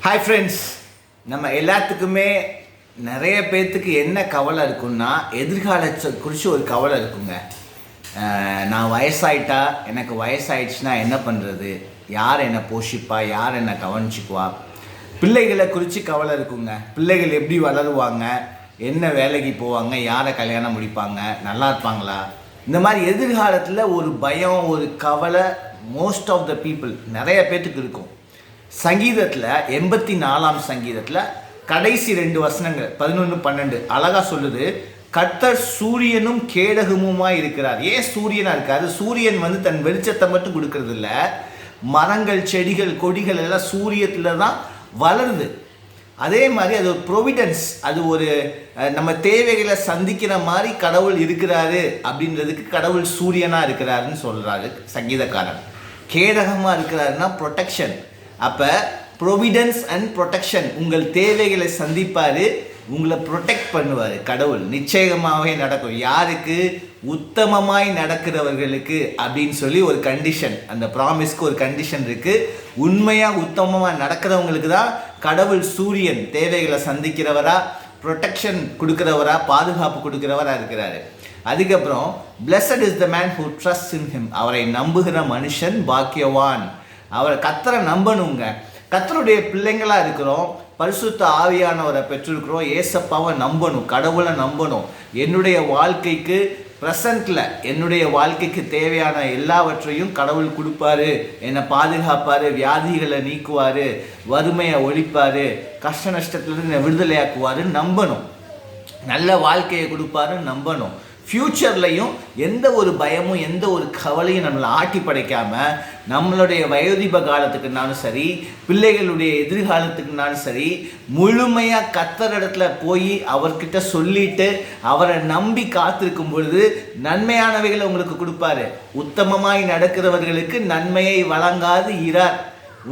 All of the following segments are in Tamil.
ஹாய் ஃப்ரெண்ட்ஸ், நம்ம எல்லாத்துக்குமே நிறைய பேர்த்துக்கு என்ன கவலை இருக்குன்னா எதிர்காலத்தை குறித்து ஒரு கவலை இருக்குங்க. நான் வயசாயிட்டா, எனக்கு வயசாயிடுச்சுன்னா என்ன பண்ணுறது, யார் என்னை போஷிப்பா, யார் என்னை கவனிச்சுக்குவா, பிள்ளைகளை குறித்து கவலை இருக்குங்க. பிள்ளைகள் எப்படி வளருவாங்க, என்ன வேலைக்கு போவாங்க, யாரை கல்யாணம் முடிப்பாங்க, நல்லா இருப்பாங்களா, இந்த மாதிரி எதிர்காலத்தில் ஒரு பயம், ஒரு கவலை மோஸ்ட் ஆஃப் த பீப்புள் நிறைய பேர்த்துக்கு இருக்கும். சங்கீதத்தில் 84ஆம் சங்கீதத்தில் கடைசி 2 வசனங்கள் 11, 12 அழகாக சொல்லுது. கர்த்தர் சூரியனும் கேடகமுமாய் இருக்கிறார். ஏன் சூரியனாக இருக்காரு? சூரியன் தன் வெளிச்சத்தை மட்டும் கொடுக்கறது இல்லை, மரங்கள், செடிகள், கொடிகள் எல்லாம் சூரியத்தில் தான் வளருது. அதே மாதிரி அது ஒரு ப்ரொவிடன்ஸ், அது ஒரு நம்ம தேவைகளை சந்திக்கிற மாதிரி கடவுள் இருக்கிறாரு அப்படின்றதுக்கு கடவுள் சூரியனாக இருக்கிறாருன்னு சொல்கிறாரு சங்கீதக்காரன். கேடகமாக இருக்கிறாருன்னா ப்ரொடெக்ஷன். அப்போ ப்ரொவிடன்ஸ் அண்ட் ப்ரொடெக்ஷன், உங்கள் தேவைகளை சந்திப்பார், உங்களை ப்ரொடெக்ட் பண்ணுவார். கடவுள் நிச்சயமாகவே நடக்கும். யாருக்கு? உத்தமமாய் நடக்கிறவர்களுக்கு அப்படின்னு சொல்லி ஒரு கண்டிஷன், அந்த ப்ராமிஸ்க்கு ஒரு கண்டிஷன் இருக்குது. உண்மையாக உத்தமமாக நடக்கிறவங்களுக்கு தான் கடவுள் சூரியன் தேவைகளை சந்திக்கிறவரா, ப்ரொடெக்ஷன் கொடுக்குறவரா, பாதுகாப்பு கொடுக்குறவராக இருக்கிறாரு. அதுக்கப்புறம் blessed is the man who trusts in him, அவரை நம்புகிற மனுஷன் பாக்கியவான். அவர் கர்த்தரை நம்பணுங்க. கர்த்தருடைய பிள்ளைங்களாக இருக்கிறோம், பரிசுத்த ஆவியானவரை பெற்றிருக்கிறோம், ஏசப்பாவை நம்பணும், கடவுளை நம்பணும். என்னுடைய வாழ்க்கைக்கு ப்ரெசண்ட்டில் என்னுடைய வாழ்க்கைக்கு தேவையான எல்லாவற்றையும் கடவுள் கொடுப்பாரு, என்னை பாதுகாப்பார், வியாதிகளை நீக்குவார், வறுமையை ஒழிப்பார், கஷ்ட நஷ்டத்துலேருந்து என்னை விடுதலையாக்குவாருன்னு நம்பணும். நல்ல வாழ்க்கையை கொடுப்பாருன்னு நம்பணும். ஃப்யூச்சர்லையும் எந்த ஒரு பயமும் எந்த ஒரு கவலையும் நம்மளை ஆட்டி படைக்காமல் நம்மளுடைய வயோதிப காலத்துக்குனாலும் சரி, பிள்ளைகளுடைய எதிர்காலத்துக்குனாலும் சரி, முழுமையாக கர்த்தர் இடத்துல போய் அவர்கிட்ட சொல்லிட்டு அவரை நம்பி காத்திருக்கும் பொழுது நன்மையானவைகளை உங்களுக்கு கொடுப்பாரு. உத்தமமாய் நடக்கிறவர்களுக்கு நன்மையை வழங்காது இரார்.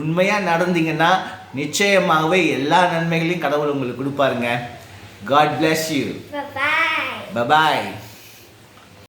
உண்மையாக நடந்தீங்கன்னா நிச்சயமாகவே எல்லா நன்மைகளையும் கடவுள் உங்களுக்கு கொடுப்பாருங்க. God bless you. Bye-bye. Bye-bye.